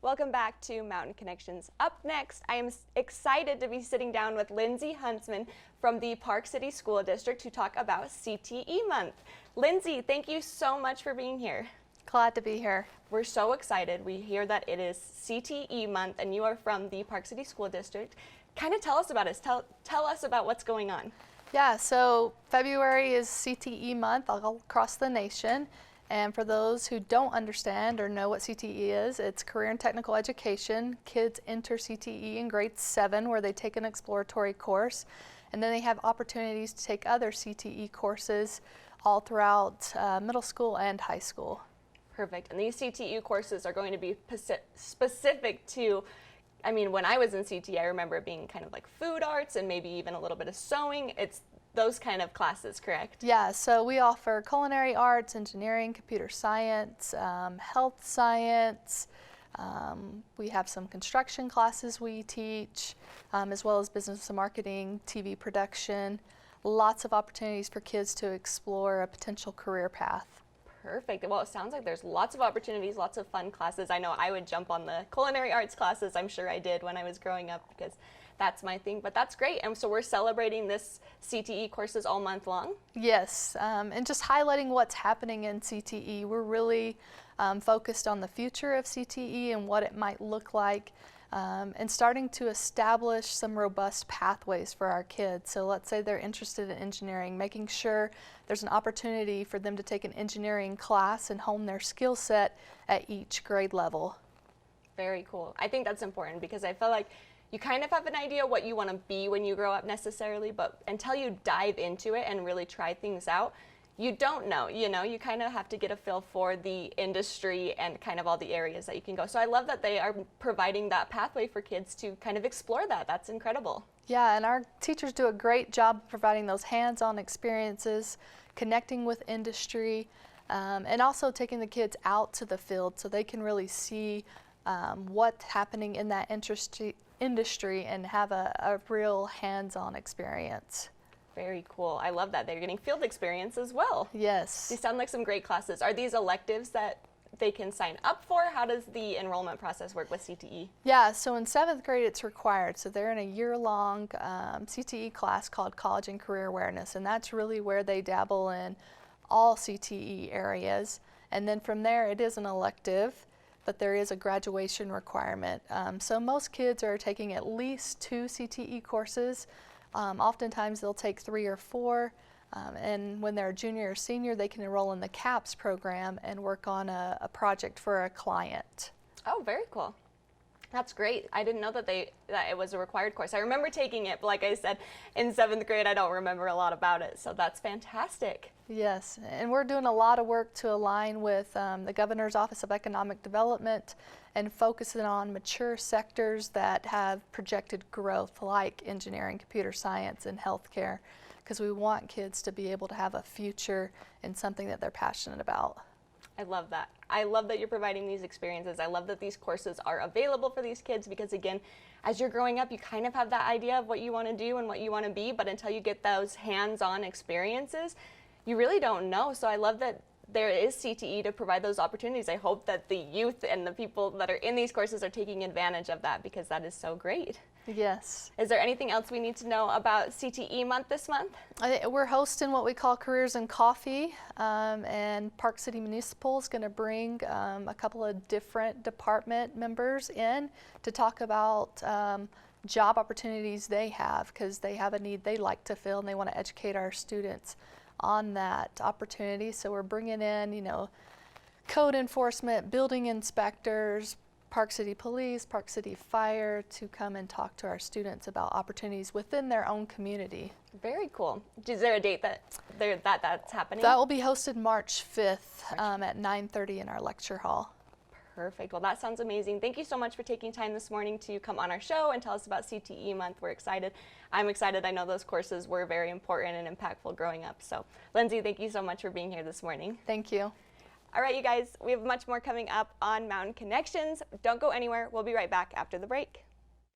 Welcome back to Mountain Connections. Up next, I am excited to be sitting down with Lyndsey Huntsman from the Park City School District to talk about CTE Month. Lyndsey, thank you so much for being here. Glad to be here. We're so excited. We hear that it is CTE Month and you are from the Park City School District. Kind of tell us about it. Tell us about what's going on. Yeah, so February is CTE Month all across the nation. And for those who don't understand or know what CTE is, it's Career and Technical Education. Kids enter CTE in grade 7 where they take an exploratory course, and then they have opportunities to take other CTE courses all throughout middle school and high school. Perfect. And these CTE courses are going to be specific to, I mean, when I was in CTE, I remember it being kind of like food arts and maybe even a little bit of sewing. It's those kind of classes, correct? Yeah, so we offer culinary arts, engineering, computer science, health science. We have some construction classes we teach, as well as business and marketing, TV production. Lots of opportunities for kids to explore a potential career path. Perfect. Well, it sounds like there's lots of opportunities, lots of fun classes. I know I would jump on the culinary arts classes. I'm sure I did when I was growing up because that's my thing, but that's great. And so we're celebrating this CTE courses all month long? Yes, and just highlighting what's happening in CTE. We're really focused on the future of CTE and what it might look like, and starting to establish some robust pathways for our kids. So let's say they're interested in engineering, making sure there's an opportunity for them to take an engineering class and hone their skill set at each grade level. Very cool. I think that's important because I feel like you kind of have an idea what you want to be when you grow up necessarily, but until you dive into it and really try things out, you don't know, you kind of have to get a feel for the industry and kind of all the areas that you can go. So I love that they are providing that pathway for kids to kind of explore that. That's incredible. Yeah, and our teachers do a great job of providing those hands-on experiences, connecting with industry, and also taking the kids out to the field so they can really see what's happening in that industry and have a real hands-on experience. Very cool. I love that. They're getting field experience as well. Yes. These sound like some great classes. Are these electives that they can sign up for? How does the enrollment process work with CTE? Yeah, so in 7th grade it's required. So they're in a year-long CTE class called College and Career Awareness, and that's really where they dabble in all CTE areas. And then from there it is an elective, but there is a graduation requirement. So most kids are taking at least 2 CTE courses. Oftentimes they'll take 3 or 4, and when they're a junior or senior, they can enroll in the CAPS program and work on a project for a client. Oh, very cool. That's great. I didn't know that it was a required course. I remember taking it, but like I said, in 7th grade, I don't remember a lot about it, so that's fantastic. Yes, and we're doing a lot of work to align with the Governor's Office of Economic Development and focusing on mature sectors that have projected growth like engineering, computer science, and healthcare, because we want kids to be able to have a future in something that they're passionate about. I love that. I love that you're providing these experiences. I love that these courses are available for these kids because, again, as you're growing up, you kind of have that idea of what you want to do and what you want to be, but until you get those hands-on experiences, you really don't know. So I love that there is CTE to provide those opportunities. I hope that the youth and the people that are in these courses are taking advantage of that because that is so great. Yes. Is there anything else we need to know about CTE Month this month? We're hosting what we call Careers in Coffee, and Park City Municipal is going to bring a couple of different department members in to talk about job opportunities they have, because they have a need they like to fill and they want to educate our students on that opportunity. So we're bringing in, code enforcement, building inspectors, Park City Police, Park City Fire to come and talk to our students about opportunities within their own community. Very cool. Is there a date that's happening? That will be hosted March 5th at 9:30 in our lecture hall. Perfect. Well, that sounds amazing. Thank you so much for taking time this morning to come on our show and tell us about CTE Month. We're excited. I'm excited. I know those courses were very important and impactful growing up. So, Lyndsey, thank you so much for being here this morning. Thank you. All right, you guys, we have much more coming up on Mountain Connections. Don't go anywhere. We'll be right back after the break.